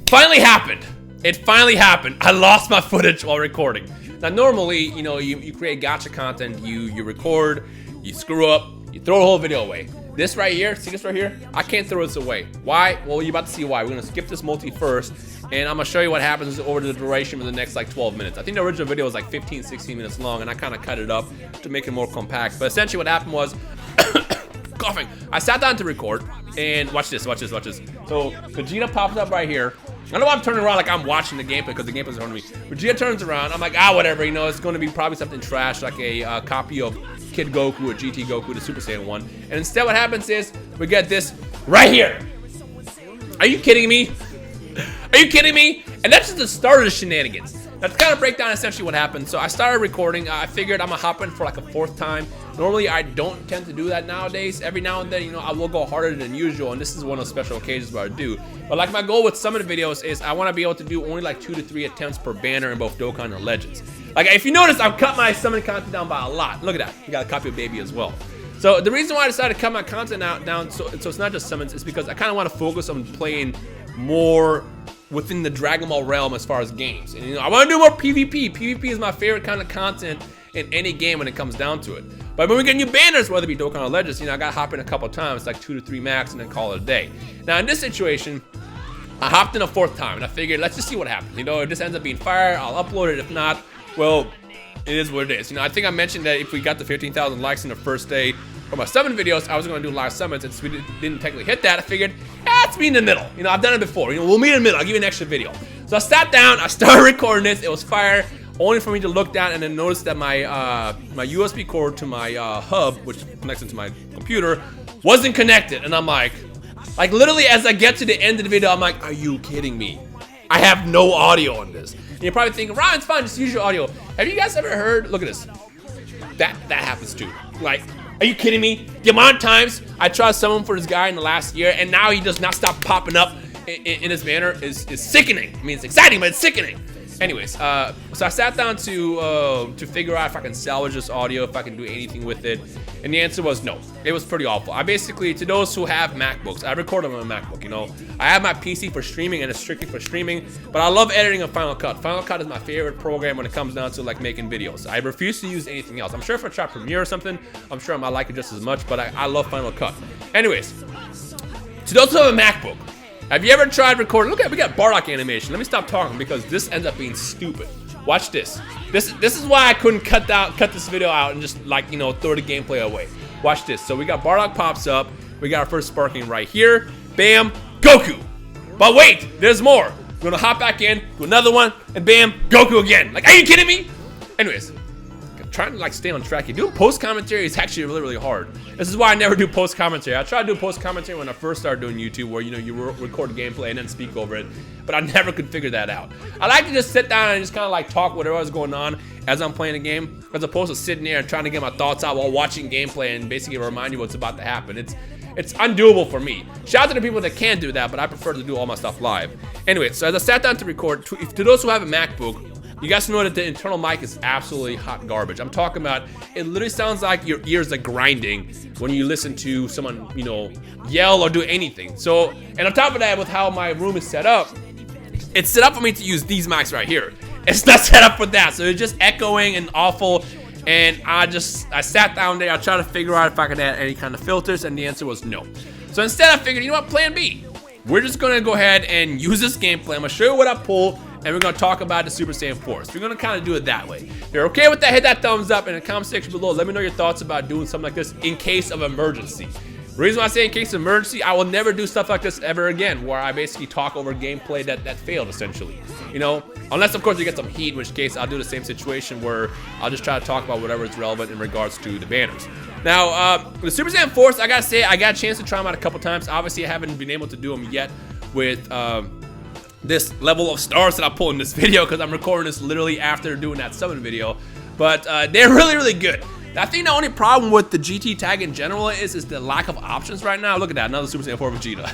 Finally happened. It finally happened. I lost my footage while recording. Now normally, you know, you create gotcha content, you record, you screw up, you throw the whole video away. This right here, see this right here? I can't throw this away. Why? Well, you're about to see why. We're gonna skip this multi first, and I'm gonna show you what happens over the duration of the next like 12 minutes. I think the original video was like 15, 16 minutes long, and I kind of cut it up to make it more compact. But essentially what happened was, coughing. I sat down to record, and watch this, watch this, watch this. So Vegeta pops up right here. I don't know why I'm turning around like I'm watching the gameplay, because the gameplay's in front of me. Vegeta turns around, I'm like, whatever, you know, it's gonna be probably something trash, like a copy of Kid Goku or GT Goku, the Super Saiyan 1. And instead what happens is, we get this right here. Are you kidding me? Are you kidding me? And that's just the start of the shenanigans. That's kind of break down essentially what happened. So I started recording. I figured I'm gonna hop in for like a 4th time. Normally I don't tend to do that nowadays. Every now and then, you know, I will go harder than usual, and this is one of those special occasions where I do. But like my goal with some of the videos is I want to be able to do only like 2 to 3 attempts per banner in both Dokkan and Legends. Like if you notice, I've cut my summon content down by a lot. Look at that. You got a copy of Baby as well. So the reason why I decided to cut my content down so it's not just summons is because I kind of want to focus on playing more within the Dragon Ball realm as far as games. And you know, I want to do more PvP. PvP is my favorite kind of content in any game when it comes down to it. But when we get new banners, whether it be Dokkan or Legends, you know, I got to hop in a couple times, like 2 to 3 max, and then call it a day. Now in this situation, I hopped in a 4th time, and I figured, let's just see what happens. You know, if this ends up being fire, I'll upload it. If not, well, it is what it is. You know, I think I mentioned that if we got the 15,000 likes in the first day for my summon videos, I was going to do live summons, and since we didn't technically hit that, I figured, let's meet in the middle. You know, I've done it before. You know, we'll meet in the middle. I'll give you an extra video. So I sat down, I started recording this. It was fire, only for me to look down and then notice that my my USB cord to my hub, which connects into my computer, wasn't connected. And I'm like literally as I get to the end of the video, I'm like, are you kidding me? I have no audio on this. And you're probably thinking, Ryan, it's fine, just use your audio. Have you guys ever heard, look at this. That happens too. Like, are you kidding me? The amount of times I tried someone for this guy in the last year, and now he does not stop popping up in his banner is sickening. I mean, it's exciting, but it's sickening. Anyways, so I sat down to figure out if I can salvage this audio, if I can do anything with it, and the answer was no. It was pretty awful. I basically, to those who have MacBooks, I record on my MacBook, you know. I have my PC for streaming, and it's strictly for streaming, but I love editing on Final Cut. Final Cut is my favorite program when it comes down to like making videos. I refuse to use anything else. I'm sure if I try Premiere or something, I'm sure I might like it just as much, but I love Final Cut. Anyways, to those who have a MacBook, have you ever tried recording? Look at, we got Bardock animation. Let me stop talking because this ends up being stupid. Watch this. This is why I couldn't cut this video out and just like, you know, throw the gameplay away. Watch this. So we got Bardock pops up. We got our first sparking right here. Bam, Goku. But wait, there's more. We're gonna hop back in, do another one, and bam, Goku again. Like, are you kidding me? Anyways, I'm trying to like stay on track here. Doing post commentary is actually really, really hard. This is why I never do post commentary. I tried to do post commentary when I first started doing YouTube, where you know you record gameplay and then speak over it, but I never could figure that out. I like to just sit down and just kind of like talk whatever is going on as I'm playing the game, as opposed to sitting there and trying to get my thoughts out while watching gameplay and basically remind you what's about to happen. It's undoable for me. Shout out to the people that can do that, but I prefer to do all my stuff live. Anyway, so as I sat down to record, to those who have a MacBook, you guys know that the internal mic is absolutely hot garbage. I'm talking about, it literally sounds like your ears are grinding when you listen to someone, you know, yell or do anything. So, and on top of that, with how my room is set up, it's set up for me to use these mics right here. It's not set up for that, so it's just echoing and awful. And I sat down there, I tried to figure out if I could add any kind of filters, and the answer was no. So instead I figured, you know what, plan B. We're just gonna go ahead and use this gameplay. I'm gonna show you what I pulled, and we're gonna talk about the Super Saiyan 4. So we're gonna kind of do it that way. If you're okay with that, hit that thumbs up in the comment section below. Let me know your thoughts about doing something like this in case of emergency. The reason why I say in case of emergency, I will never do stuff like this ever again, where I basically talk over gameplay that failed, essentially. You know, unless of course you get some heat, in which case I'll do the same situation where I'll just try to talk about whatever is relevant in regards to the banners. Now, the Super Saiyan 4s, I gotta say, I got a chance to try them out a couple times. Obviously, I haven't been able to do them yet with this level of stars that I pulled in this video, because I'm recording this literally after doing that summon video. But they're really, really good. I think the only problem with the GT tag in general is the lack of options right now. Look at that, another Super Saiyan 4 Vegeta.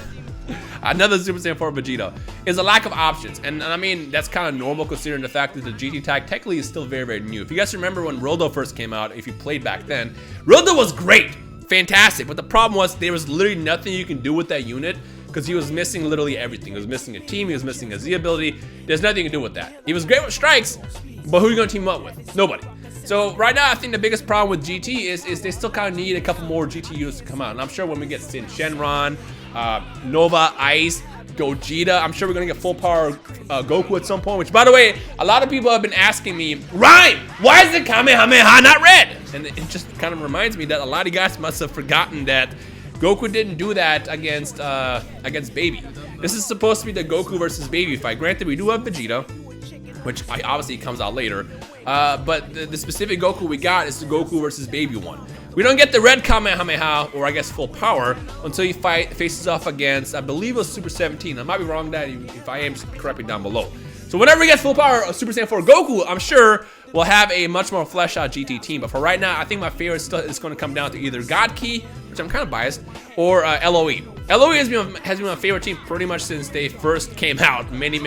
another Super Saiyan 4 Vegeta, is a lack of options. And I mean, that's kind of normal considering the fact that the GT tag technically is still very, very new. If you guys remember when Rildo first came out, if you played back then, Rildo was great, fantastic. But the problem was there was literally nothing you can do with that unit because he was missing literally everything. He was missing a team, he was missing a Z ability. There's nothing you can do with that. He was great with strikes, but who are you going to team up with? Nobody. So right now, I think the biggest problem with GT is they still kind of need a couple more GT units to come out. And I'm sure when we get Shenron, Nova, Ice, Gogeta, I'm sure we're going to get full power Goku at some point. Which, by the way, a lot of people have been asking me, Rhyme, why is the Kamehameha not red? And it just kind of reminds me that a lot of you guys must have forgotten that Goku didn't do that against Baby. This is supposed to be the Goku versus Baby fight. Granted, we do have Vegeta, which obviously comes out later. But the specific Goku we got is the Goku versus Baby one. We don't get the red Kamehameha, or I guess full power, until he faces off against, I believe it was Super 17. I might be wrong that. If I am, just correct me down below. So whenever we get full power of Super Saiyan 4 Goku, I'm sure we'll have a much more fleshed out GT team. But for right now, I think my favorite still is going to come down to either God Key, which I'm kind of biased, or LOE. LOE has been my favorite team pretty much since they first came out many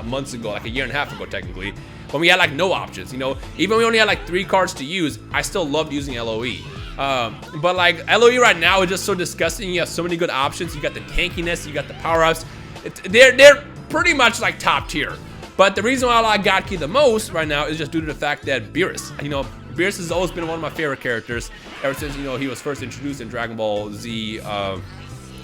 months ago, like a year and a half ago technically, when we had like no options, you know. Even we only had like 3 cards to use, I still loved using LOE. But like LOE right now is just so disgusting. You have so many good options. You got the tankiness, you got the power-ups. They're pretty much like top tier. But the reason why I like God Key the most right now is just due to the fact that Beerus, you know, Beerus has always been one of my favorite characters ever since, you know, he was first introduced in Dragon Ball Z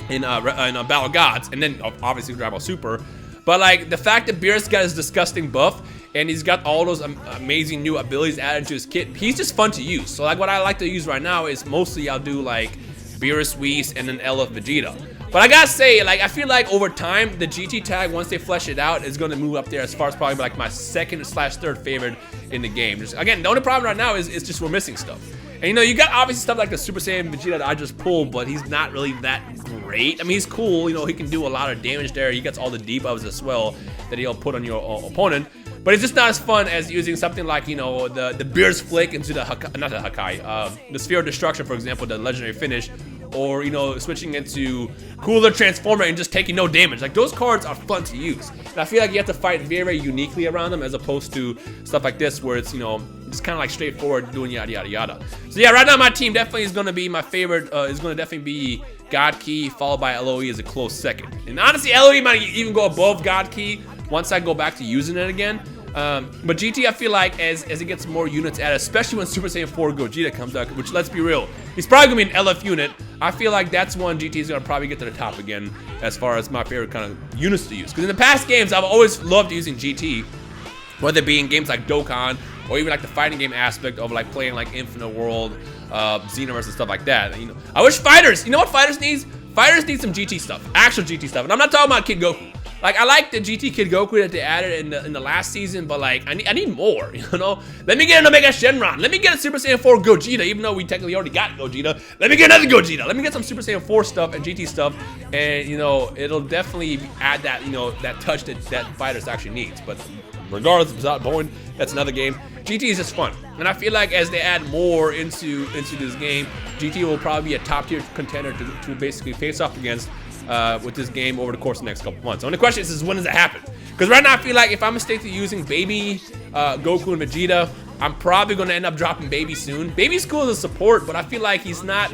in Battle of Gods, and then obviously Dragon Ball Super. But like the fact that Beerus got his disgusting buff and he's got all those amazing new abilities added to his kit, he's just fun to use. So like what I like to use right now is mostly I'll do like Beerus, Whis, and then LF Vegeta. But I gotta say, like, I feel like over time, the GT tag, once they flesh it out, is gonna move up there as far as probably like my second/third favorite in the game. Just, again, the only problem right now is just we're missing stuff. And you know, you got obviously stuff like the Super Saiyan Vegeta that I just pulled, but he's not really that great. I mean, he's cool, you know, he can do a lot of damage there. He gets all the debuffs as well that he'll put on your opponent. But it's just not as fun as using something like, you know, the Beer's Flick into the the Sphere of Destruction, for example, the legendary finish, or, you know, switching into Cooler Transformer and just taking no damage. Like, those cards are fun to use. And I feel like you have to fight very, very uniquely around them as opposed to stuff like this where it's, you know, it's kind of like straightforward doing yada, yada, yada. So yeah, right now my team definitely is going to be my favorite, is going to definitely be God Key, followed by LOE as a close second. And honestly, LOE might even go above God Key once I go back to using it again. But GT, I feel like as it gets more units added, especially when Super Saiyan 4 Gogeta comes out, which, let's be real, he's probably going to be an LF unit. I feel like that's when GT is going to probably get to the top again as far as my favorite kind of units to use. Because in the past games, I've always loved using GT, whether it be in games like Dokkan, or even like the fighting game aspect of like playing like Infinite World, Xenoverse and stuff like that. You know, I wish Fighters, you know what Fighters needs? Fighters need some GT stuff, actual GT stuff. And I'm not talking about Kid Goku. Like, I like the GT Kid Goku that they added in the last season, but like, I need more, you know? Let me get an Omega Shenron. Let me get a Super Saiyan 4 Gogeta, even though we technically already got Gogeta. Let me get another Gogeta. Let me get some Super Saiyan 4 stuff and GT stuff, and, you know, it'll definitely add that, you know, that touch that Fighters actually needs. But regardless, if it's not Boeing, that's another game. GT is just fun, and I feel like as they add more into this game, GT will probably be a top tier contender to basically face off against with this game over the course of the next couple months. So the question is when does it happen? Because right now I feel like if I'm mistaken using Baby, Goku, and Vegeta, I'm probably going to end up dropping Baby soon. Baby's cool as a support, but I feel like he's not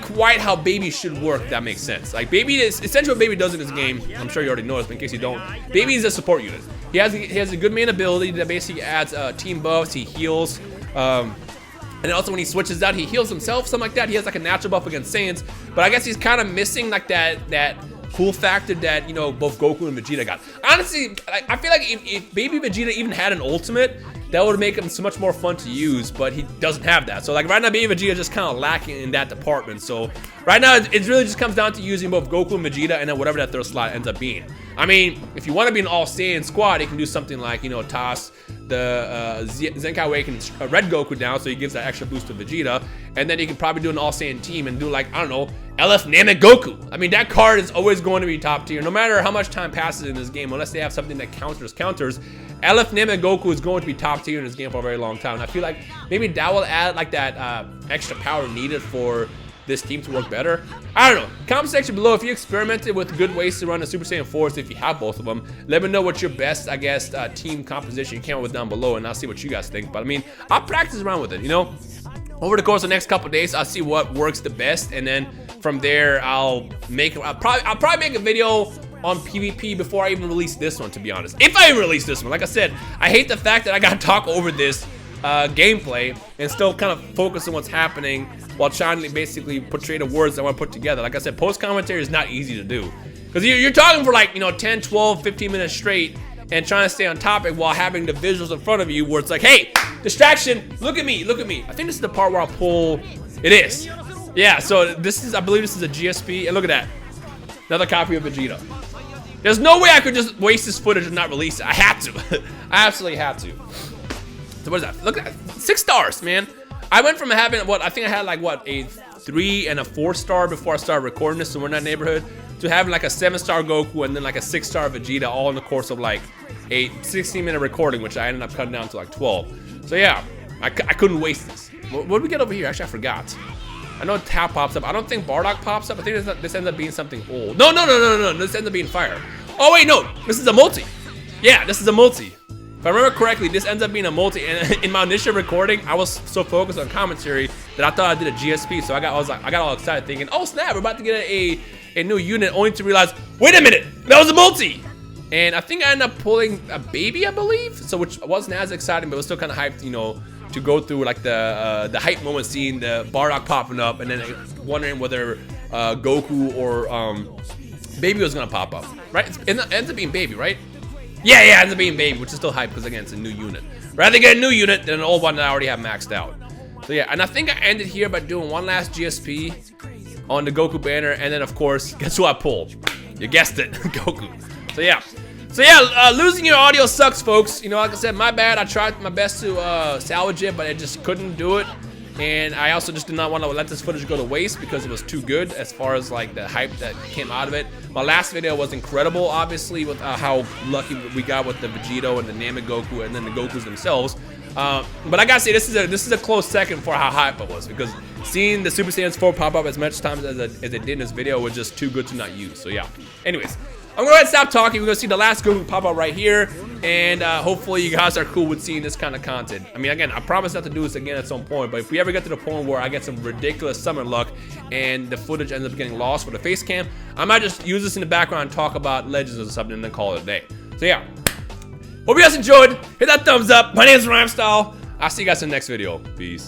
quite how Baby should work, if that makes sense. Like, Baby is essentially what Baby does in this game. I'm sure you already know this, but in case you don't, Baby is a support unit. He has a good main ability that basically adds team buffs. He heals, and also when he switches out, he heals himself, something like that. He has like a natural buff against Saiyans, but I guess he's kind of missing like that cool factor that, you know, both Goku and Vegeta got. Honestly, I feel like if Baby Vegeta even had an ultimate, that would make him so much more fun to use, but he doesn't have that. So like right now, Baby Vegeta is just kind of lacking in that department. So right now, it really just comes down to using both Goku and Vegeta, and then whatever that third slot ends up being. I mean, if you want to be an all Saiyan squad, you can do something like, you know, toss the Zenkai Awakening Red Goku down, so he gives that extra boost to Vegeta, and then you can probably do an all Saiyan team and do like, I don't know, LF Namek Goku. I mean, that card is always going to be top tier, no matter how much time passes in this game, unless they have something that counters. LF Namek Goku is going to be top tier in this game for a very long time. And I feel like maybe that will add like that extra power needed for this team to work better? I don't know. Comment section below if you experimented with good ways to run a Super Saiyan 4, so if you have both of them. Let me know what your best, I guess, team composition you came up with down below, and I'll see what you guys think. But I mean, I'll practice around with it, you know? Over the course of the next couple days, I'll see what works the best, and then from there, I'll probably make a video on PvP before I even release this one, to be honest. If I even release this one. Like I said, I hate the fact that I gotta talk over this gameplay and still kind of focus on what's happening while trying to basically portray the words I want to put together. Like I said, post commentary is not easy to do because you're talking for like, you know, 10, 12, 15 minutes straight and trying to stay on topic while having the visuals in front of you where it's like, hey, distraction, look at me, look at me. I think this is the part where I'll pull. It is. Yeah, so this is, I believe this is a GSP, and look at that. Another copy of Vegeta. There's no way I could just waste this footage and not release it. I had to. I absolutely had to. So what is that? Look at that. 6 stars, man. I went from having, what, I think I had like, what, a 3 and a 4-star before I started recording this, so we're in that neighborhood, to having like a 7-star Goku and then like a 6-star Vegeta, all in the course of like a 16-minute recording, which I ended up cutting down to like 12. So yeah, I couldn't waste this. What did we get over here? Actually, I forgot. I know Tap pops up. I don't think Bardock pops up. I think this ends up being something old. No. This ends up being fire. Oh, wait, no. This is a multi. Yeah, this is a multi. If I remember correctly, this ends up being a multi. And in my initial recording, I was so focused on commentary that I thought I did a GSP. So I got all excited thinking, oh, snap, we're about to get a new unit, only to realize, wait a minute, that was a multi. And I think I ended up pulling a baby, I believe. So which wasn't as exciting, but it was still kind of hyped, you know, to go through like the hype moment, seeing the Bardock popping up, and then wondering whether Goku or Baby was gonna pop up, right? It ends up being Baby, right? Yeah, it ends up being Baby, which is still hype because again, it's a new unit. Rather get a new unit than an old one that I already have maxed out. So yeah, and I think I ended here by doing one last GSP on the Goku banner, and then of course, guess who I pulled? You guessed it, Goku. So yeah, losing your audio sucks, folks. You know, like I said, my bad. I tried my best to salvage it, but I just couldn't do it. And I also just did not want to let this footage go to waste because it was too good as far as like the hype that came out of it. My last video was incredible, obviously, with how lucky we got with the Vegito and the Namek Goku and then the Gokus themselves. But I gotta say, this is a close second for how hype it was, because seeing the Super Saiyan 4 pop up as much times as it did in this video was just too good to not use. So yeah. Anyways, I'm gonna go ahead and stop talking. We're gonna see the last Goku pop up right here, and hopefully you guys are cool with seeing this kind of content. I mean, again, I promise not to do this again at some point, but if we ever get to the point where I get some ridiculous summon luck and the footage ends up getting lost with the face cam, I might just use this in the background and talk about Legends or something and then call it a day. So yeah, hope you guys enjoyed. Hit that thumbs up. My name is Rhymestyle. I'll see you guys in the next video. Peace.